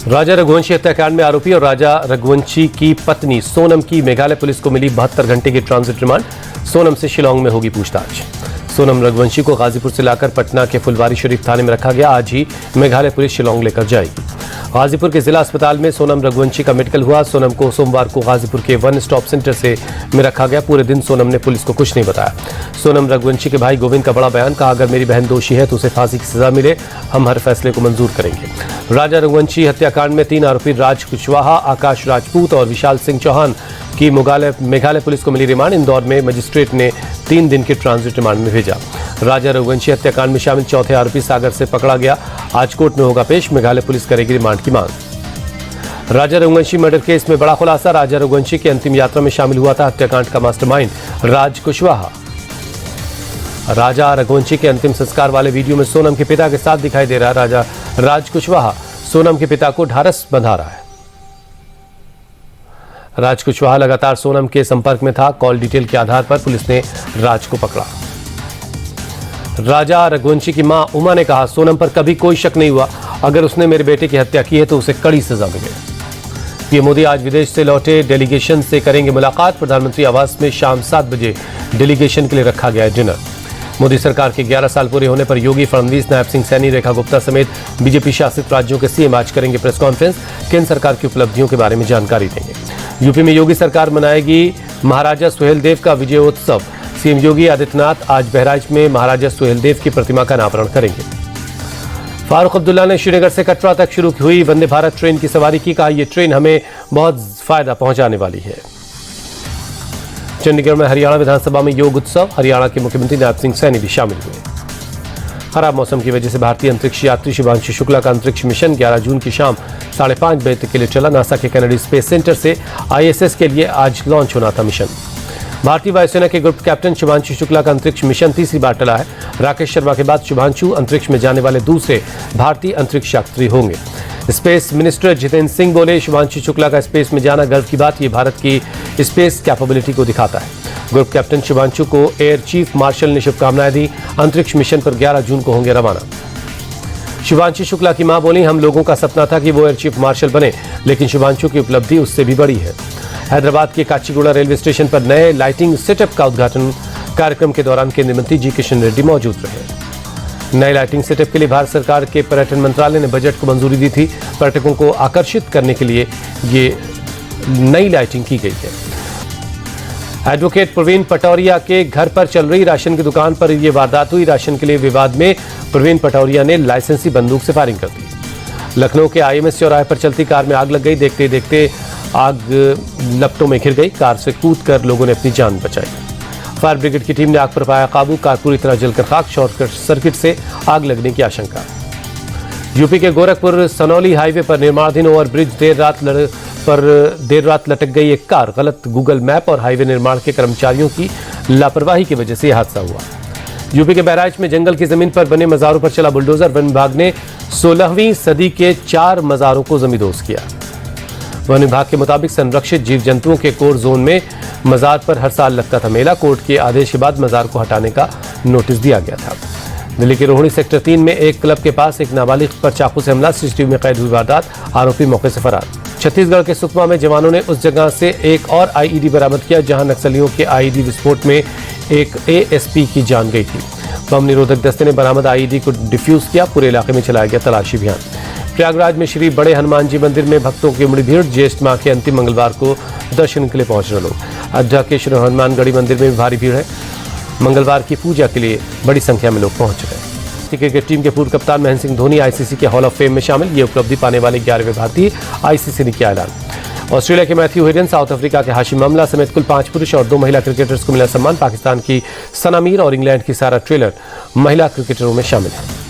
राजा रघुवंशी हत्याकांड में आरोपी और राजा रघुवंशी की पत्नी सोनम की मेघालय पुलिस को मिली 72 घंटे की ट्रांजिट रिमांड। सोनम से शिलांग में होगी पूछताछ। सोनम रघुवंशी को गाजीपुर से लाकर पटना के फुलवारी शरीफ थाने में रखा गया। आज ही मेघालय पुलिस शिलांग लेकर जाएगी। गाजीपुर के जिला अस्पताल में सोनम रघुवंशी का मेडिकल हुआ। सोनम को सोमवार को गाजीपुर के वन स्टॉप सेंटर में रखा गया। पूरे दिन सोनम ने पुलिस को कुछ नहीं बताया। सोनम रघुवंशी के भाई गोविंद का बड़ा बयान, कहा अगर मेरी बहन दोषी है तो उसे फांसी की सजा मिले, हम हर फैसले को मंजूर करेंगे। राजा रघुवंशी हत्याकांड में 3 आरोपी राज कुशवाहा, आकाश राजपूत और विशाल सिंह चौहान की मेघालय पुलिस को मिली रिमांड। इंदौर में मजिस्ट्रेट ने 3 दिन के ट्रांजिट रिमांड में भेजा। राजा रघुवंशी हत्याकांड में शामिल चौथे आरोपी सागर से पकड़ा गया। आज कोर्ट में होगा पेश। मेघालय पुलिस करेगी रिमांड की मांग। राजा रघुवंशी मर्डर केस में बड़ा खुलासा। राजा रघुवंशी की अंतिम यात्रा में शामिल हुआ था हत्याकांड का मास्टरमाइंड राज कुशवाहा। राजा रघुवंशी के अंतिम संस्कार वाले वीडियो में सोनम के पिता के साथ दिखाई दे रहा है राज कुशवाहा। सोनम के पिता को ढारस बंधा रहा है। राज कुशवाहा लगातार सोनम के संपर्क में था। कॉल डिटेल के आधार पर पुलिस ने राज को पकड़ा। राजा रघुवंशी की मां उमा ने कहा, सोनम पर कभी कोई शक नहीं हुआ। अगर उसने मेरे बेटे की हत्या की है तो उसे कड़ी सजा मिले। पीएम मोदी आज विदेश से लौटे डेलीगेशन से करेंगे मुलाकात। प्रधानमंत्री आवास में शाम 7 बजे डेलीगेशन के लिए रखा गया है डिनर। मोदी सरकार के 11 साल पूरे होने पर योगी फडणवीस, नायब सिंह सैनी, रेखा गुप्ता समेत बीजेपी शासित राज्यों के सीएम आज करेंगे प्रेस कॉन्फ्रेंस। केंद्र सरकार की उपलब्धियों के बारे में जानकारी देंगे। यूपी में योगी सरकार मनाएगी महाराजा सुहेलदेव का विजयोत्सव। सीएम योगी आदित्यनाथ आज बहराइच में महाराजा सुहेलदेव की प्रतिमा का अनावरण करेंगे। फारूक अब्दुल्ला ने श्रीनगर से कटरा तक शुरू हुई वंदे भारत ट्रेन की सवारी की। कहा, यह ट्रेन हमें बहुत फायदा पहुंचाने वाली है। चंडीगढ़ में हरियाणा विधानसभा में योग उत्सव। हरियाणा के मुख्यमंत्री नायब सिंह सैनी भी शामिल हुए। खराब मौसम की वजह से भारतीय अंतरिक्ष यात्री शुभांशु शुक्ला का अंतरिक्ष मिशन 11 जून की शाम 5:30 बजे तक के लिए चला। नासा के कैनेडी स्पेस सेंटर से ISS के लिए आज लॉन्च होना था मिशन। भारतीय वायुसेना के ग्रुप कैप्टन शुभांशु शुक्ला का अंतरिक्ष मिशन तीसरी बार टला है। राकेश शर्मा के बाद शुभांशु अंतरिक्ष में जाने वाले दूसरे भारतीय अंतरिक्ष यात्री होंगे। स्पेस मिनिस्टर जितेंद्र सिंह बोले, शुभांशु शुक्ला का स्पेस में जाना गर्व की बात। ये भारत की स्पेस कैपेबिलिटी को दिखाता है। ग्रुप कैप्टन शुभांशु को एयर चीफ मार्शल ने शुभकामनाएं दी। अंतरिक्ष मिशन पर 11 जून को होंगे रवाना। शुभांशु शुक्ला की मां बोली, हम लोगों का सपना था कि वो एयर चीफ मार्शल बने, लेकिन शुभांशु की उपलब्धि उससे भी बड़ी है। हैदराबाद के काचीगुड़ा रेलवे स्टेशन पर नए लाइटिंग सेटअप का उद्घाटन कार्यक्रम के दौरान केंद्रीय मंत्री जी किशन रेड्डी मौजूद रहे। नए लाइटिंग सेटअप के लिए भारत सरकार के पर्यटन मंत्रालय ने बजट को मंजूरी दी थी। पर्यटकों को आकर्षित करने के लिए ये नई लाइटिंग की गई है। एडवोकेट प्रवीण पटौरिया के घर पर चल रही राशन की दुकान पर यह वारदात हुई। राशन के लिए विवाद में प्रवीण पटौरिया ने लाइसेंसी बंदूक से फायरिंग कर दी। लखनऊ के IMS चौराहे पर चलती कार में आग लग गई। देखते देखते आग लपटों में घिर गई। कार से कूदकर लोगों ने अपनी जान बचाई। फायर ब्रिगेड की टीम ने आग पर पाया काबू। कार पूरी तरह जलकर खाक। शॉर्ट सर्किट से आग लगने की आशंका। यूपी के गोरखपुर सनौली हाईवे पर निर्माणाधीन ओवरब्रिज देर रात लटक गई एक कार। गलत गूगल मैप और हाईवे निर्माण के कर्मचारियों की लापरवाही की वजह से यह हादसा हुआ। यूपी के बहराइच में जंगल की जमीन पर बने मजारों पर चला बुलडोजर। वन विभाग ने 16वीं सदी के 4 मजारों को जमींदोज किया। वन विभाग के मुताबिक संरक्षित जीव जंतुओं के कोर जोन में मजार पर हर साल लगता था मेला। कोर्ट के आदेश के बाद मजार को हटाने का नोटिस दिया गया था। दिल्ली के रोहिणी सेक्टर 3 में एक क्लब के पास एक नाबालिग पर चाकू से हमला। CCTV में कैद हुई वारदात। आरोपी मौके से फरार। छत्तीसगढ़ के सुकमा में जवानों ने उस जगह से एक और IED बरामद किया जहां नक्सलियों के IED विस्फोट में एक ASP की जान गई थी। बम निरोधक दस्ते ने बरामद IED को डिफ्यूज किया। पूरे इलाके में चलाया गया तलाशी अभियान। प्रयागराज में श्री बड़े हनुमान जी मंदिर में भक्तों की उमड़ी भीड़। ज्येष्ठ माह के अंतिम मंगलवार को दर्शन के लिए पहुंच रहे लोग। अयोध्या के श्री हनुमानगढ़ी मंदिर में भी भारी भीड़ है। मंगलवार की पूजा के लिए बड़ी संख्या में लोग पहुंच रहे हैं। क्रिकेट टीम के पूर्व कप्तान महेंद्र सिंह धोनी ICC के हॉल ऑफ फेम में शामिल। ये उपलब्धि पाने वाले 11वें भारतीय। ICC ने किया ऐलान। ऑस्ट्रेलिया के मैथ्यू हेडन, साउथ अफ्रीका के हाशिम अमला समेत कुल 5 पुरुष और 2 महिला क्रिकेटर्स को मिला सम्मान। पाकिस्तान की सना मीर और इंग्लैंड की सारा ट्रेलर महिला क्रिकेटरों में शामिल है।